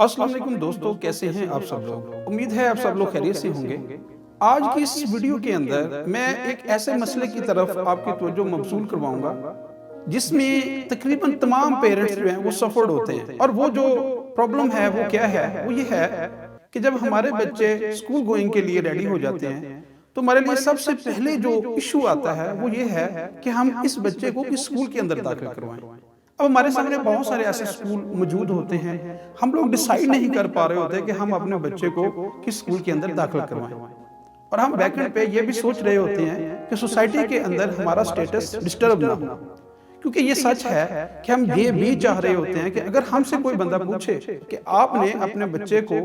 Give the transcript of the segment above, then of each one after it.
अस्सलाम वालेकुम दोस्तों, कैसे हैं आप सब लोग। उम्मीद है आप सब लोग खैरियत से होंगे। आज की इस वीडियो के अंदर मैं एक ऐसे मसले की तरफ आपकी तवज्जो मबसूल करवाऊंगा जिसमें तकरीबन तमाम पेरेंट्स जो हैं वो सफर्ड होते हैं। और वो जो प्रॉब्लम है वो क्या है, वो ये है कि जब हमारे बच्चे स्कूल गोइंग के लिए रेडी हो जाते हैं तो हमारे लिए सबसे पहले जो इशू आता है वो ये है कि हम इस बच्चे को किस स्कूल के अंदर दाखिल करवाएं। अब हमारे सामने बहुत सारे ऐसे स्कूल मौजूद होते हैं, हम लोग डिसाइड नहीं कर पा रहे होते कि हम अपने बच्चे को किस स्कूल के अंदर दाखिल करवाएं। और हम बैकएंड पे ये भी सोच रहे होते हैं कि सोसाइटी के अंदर हमारा स्टेटस डिस्टर्ब ना हो, क्योंकि ये सच है कि हम ये भी चाह रहे होते हैं कि अगर हमसे कोई बंदा पूछे कि आपने अपने बच्चे को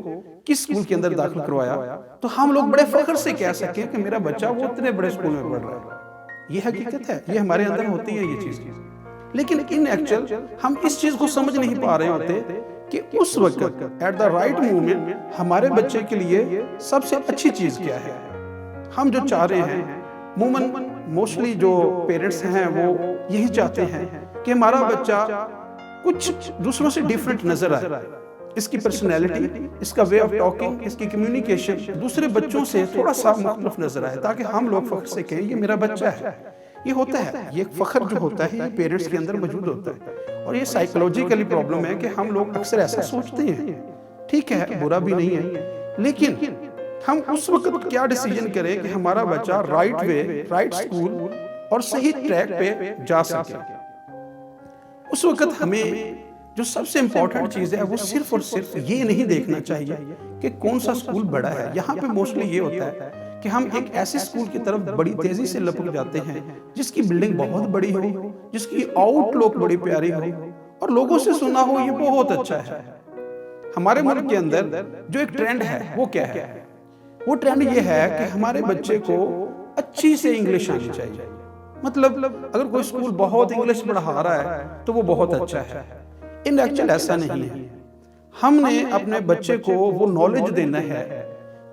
किस स्कूल के अंदर दाखिल करवाया, तो हम लोग बड़े फख्र से कह सकें कि मेरा बच्चा वो इतने बड़े स्कूल में पढ़ रहा है। ये हकीकत है, ये हमारे अंदर होती है ये चीज। लेकिन इन एक्चुअल हम इस चीज को समझ नहीं पा रहे होते कि उस वक्त एट द राइट मोमेंट हमारे बच्चे के लिए सबसे अच्छी चीज क्या है। हम जो चाह रहे हैं, मोस्टली जो पेरेंट्स हैं वो यही चाहते हैं कि हमारा बच्चा कुछ दूसरों से डिफरेंट नजर आए, इसकी पर्सनैलिटी, इसका वे ऑफ टॉकिंग, इसकी कम्युनिकेशन दूसरे बच्चों से थोड़ा सा मुख्तलिफ नजर आए, ताकि हम लोग फख्र से कहें ये मेरा बच्चा है। ये होता है, ये फख्र जो होता है ये पेरेंट्स के अंदर मौजूद होता है। और ये साइकोलॉजिकली प्रॉब्लम है कि हम लोग अक्सर ऐसा सोचते हैं। ठीक है, बुरा भी नहीं है, लेकिन हम उस वक्त क्या डिसीजन करें कि हमारा बच्चा राइट वे, राइट स्कूल और सही ट्रैक पे जा सके। उस वक्त हमें जो सबसे इंपॉर्टेंट चीज है वो सिर्फ और सिर्फ ये नहीं देखना चाहिए कि कौन सा स्कूल बड़ा है। यहाँ पे मोस्टली ये होता है कि हम एक ऐसे स्कूल की तरफ बड़ी तेजी से लपक जाते हैं जिसकी बिल्डिंग बहुत बड़ी हो, जिसकी आउटलुक बड़ी प्यारी हो और लोगों से सुना हो ये बहुत अच्छा है। हमारे मुल्क के अंदर जो एक ट्रेंड है वो क्या है? वो ट्रेंड ये है कि हमारे बच्चे को अच्छी से इंग्लिश आनी चाहिए। मतलब अगर कोई स्कूल बहुत इंग्लिश पढ़ा रहा है तो वो बहुत अच्छा है। इन एक्चुअल ऐसा नहीं है। हमने अपने बच्चे को वो नॉलेज देना है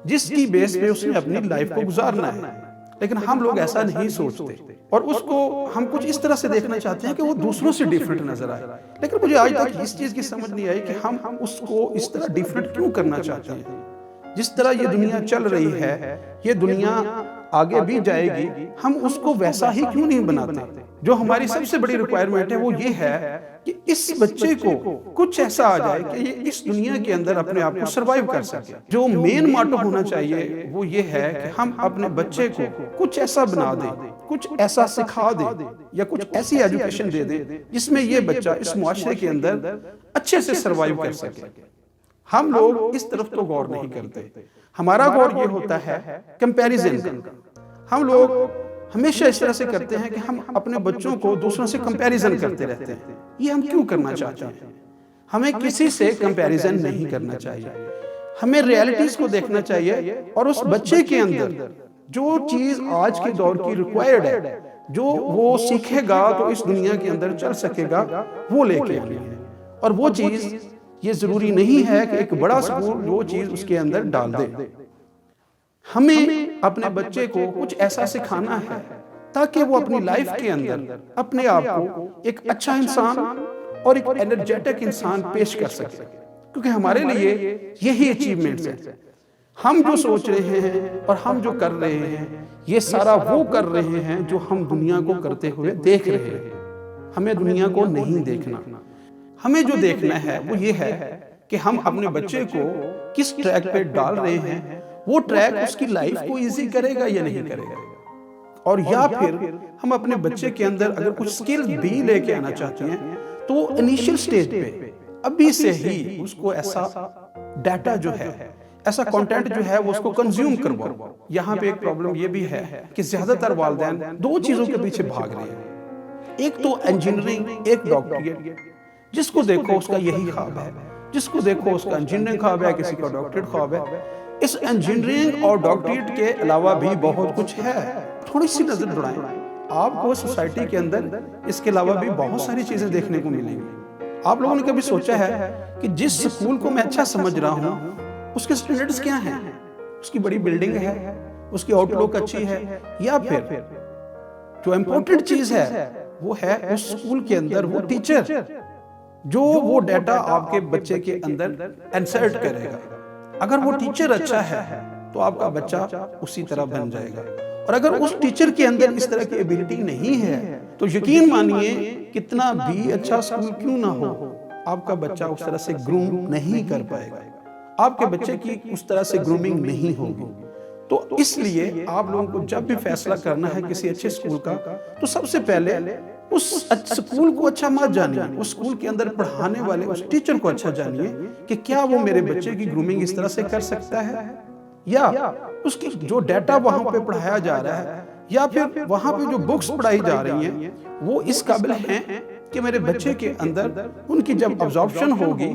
जिसकी बेस पे उसने अपनी लाइफ को गुजारना है। लेकिन हम लोग ऐसा नहीं सोचते और उसको हम कुछ इस तरह से देखना चाहते हैं कि वो दूसरों से डिफरेंट नजर आए। लेकिन मुझे आज तक इस चीज की समझ नहीं आई कि हम उसको इस तरह डिफरेंट क्यों करना चाहते हैं। जिस तरह ये दुनिया चल रही है, ये दुनिया आगे भी जाएगी, हम उसको वैसा ही क्यों नहीं बनाते। जो हमारी सबसे बड़ी रिक्वायरमेंट है वो ये है कि इस बच्चे को कुछ ऐसा आ जाए कि ये इस दुनिया के अंदर अपने आप को सरवाइव कर सके। जो मेन मोटो होना चाहिए वो ये है कि हम अपने बच्चे को कुछ ऐसा बना दें, कुछ ऐसा सिखा दें या कुछ ऐसी एजुकेशन दे दें जिसमें ये बच्चा इस मुआशरे के अंदर अच्छे से सरवाइव कर सके। हम लोग इस तरफ तो गौर नहीं करते। हमारा गौर ये होता है कंपैरिजन का। हम लोग हमेशा इस तरह से करते हैं कि हम अपने बच्चों को दूसरों से कंपैरिजन करते रहते हैं। ये हम क्यों करना चाहते हैं? हमें किसी से कंपैरिजन नहीं करना चाहिए। हमें रियलिटीज को देखना चाहिए और उस बच्चे के अंदर जो चीज आज के दौर की रिक्वायर्ड है, जो वो सीखेगा तो इस दुनिया के अंदर चल सकेगा, वो लेके आनी है। और वो चीज ये जरूरी नहीं है कि एक बड़ा स्कूल वो चीज उसके अंदर डाल दे। हमें अपने बच्चे को कुछ ऐसा सिखाना है ताकि वो अपनी लाइफ के अंदर अपने आप को एक अच्छा इंसान और एक एनर्जेटिक इंसान पेश कर सके। क्योंकि हमारे लिए यही अचीवमेंट्स हैं। हम जो सोच रहे हैं और हम जो कर रहे हैं, ये सारा वो कर रहे हैं जो हम दुनिया को करते हुए देख रहे हैं। हमें दुनिया को नहीं देखना। हमें जो देखना है वो ये है कि हम अपने बच्चे को किस ट्रैक पे डाल रहे हैं, वो ट्रैक उसकी लाइफ को इजी करेगा या नहीं करेगा। और या फिर हम अपने बच्चे के अंदर अगर कुछ स्किल भी लेके आना चाहते हैं तो इनिशियल स्टेज पे अभी से ही उसको ऐसा डाटा जो है, ऐसा कंटेंट जो है वो उसको कंज्यूम करवाओ। यहाँ पे एक प्रॉब्लम ये भी है कि ज्यादातर वालिदैन दो चीजों के पीछे भाग रहे हैं। एक तो इंजीनियरिंग, एक डॉक्टरेट। जिसको देखो उसका यही ख्वाब है, जिसको देखो उसका इंजीनियरिंग ख्वाब है, किसी का डॉक्टरेट ख्वाब है। इस इंजीनियरिंग और डॉक्टरेट के अलावा भी बहुत कुछ है। थोड़ी सी नजर दौड़ाएं, आपको सोसाइटी के अंदर इसके अलावा भी बहुत सारी चीजें देखने को मिलेंगी। आप लोगों ने कभी सोचा है कि जिस स्कूल को मैं अच्छा समझ रहा हूँ उसके स्टैंडर्ड्स क्या हैं? उसकी बड़ी बिल्डिंग है, उसकी आउटलुक अच्छी है, या फिर जो इम्पोर्टेंट चीज है वो है उस स्कूल के अंदर वो टीचर जो वो डाटा आपके बच्चे के अंदर इंसर्ट करेगा। अगर वो टीचर अच्छा है तो आपका बच्चा उसी तरह बन जाएगा, और अगर उस टीचर के अंदर इस तरह की एबिलिटी नहीं है तो यकीन मानिए कितना भी अच्छा स्कूल क्यों ना हो, आपका बच्चा उस तरह से ग्रूम नहीं कर पाएगा, आपके बच्चे की उस तरह से ग्रूमिंग नहीं होगी। तो इसलिए आप लोगों को जब भी फैसला करना है किसी अच्छे स्कूल का, तो सबसे पहले उस स्कूल को अच्छा मत जानिए, उस स्कूल के अंदर पढ़ाने वाले उस टीचर को अच्छा जानिए कि क्या वो मेरे बच्चे की ग्रूमिंग इस तरह से कर सकता है, या उसकी जो डाटा वहां पे पढ़ाया जा रहा है या फिर वहां पे जो बुक्स पढ़ाई जा रही हैं वो इस काबिल हैं कि मेरे बच्चे के अंदर उनकी जब अब्जॉर्प्शन होगी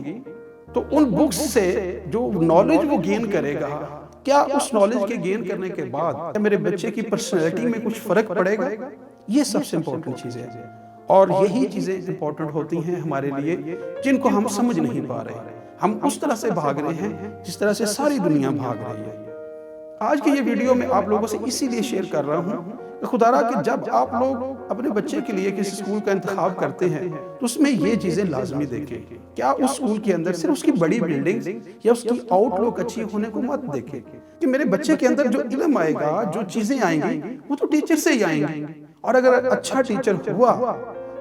तो उन बुक्स से जो नॉलेज वो गेन करेगा, क्या उस नॉलेज के गेन करने के बाद मेरे बच्चे की पर्सनैलिटी में कुछ फर्क पड़ेगा। ये सबसे इंपॉर्टेंट चीज़ है, और यही चीज़ें इंपॉर्टेंट होती हैं हमारे लिए जिनको हम समझ नहीं पा रहे। हम उस तरह से भाग रहे हैं जिस तरह से सारी दुनिया भाग रही है। आज की ये वीडियो मैं आप लोगों से इसीलिए शेयर कर रहा हूँ कि खुदारा कि जब आप लोग अपने बच्चे के लिए किसी स्कूल का इंतखाब करते हैं तो उसमें ये चीज़ें लाजमी देखें। क्या उस स्कूल के अंदर सिर्फ उसकी बड़ी बिल्डिंग्स या उसकी आउटलुक अच्छी होने को मत देखें कि मेरे बच्चे के अंदर जो इल्म आएगा, जो चीज़ें आएंगी वो तो टीचर से ही आएंगी, और अगर अच्छा टीचर हुआ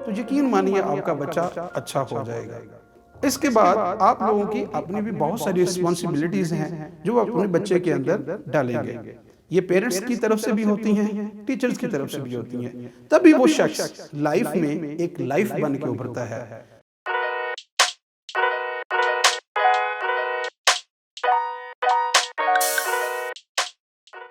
तो यकीन मानिए आपका बच्चा अच्छा हो जाएगा। इसके बाद आप लोगों की अपनी भी बहुत सारी रिस्पॉन्सिबिलिटीज हैं जो वो अपने बच्चे के अंदर डालेंगे। ये पेरेंट्स की तरफ से भी होती हैं, टीचर्स की तरफ से भी होती हैं, तभी वो शख्स लाइफ में एक लाइफ बन के उभरता है।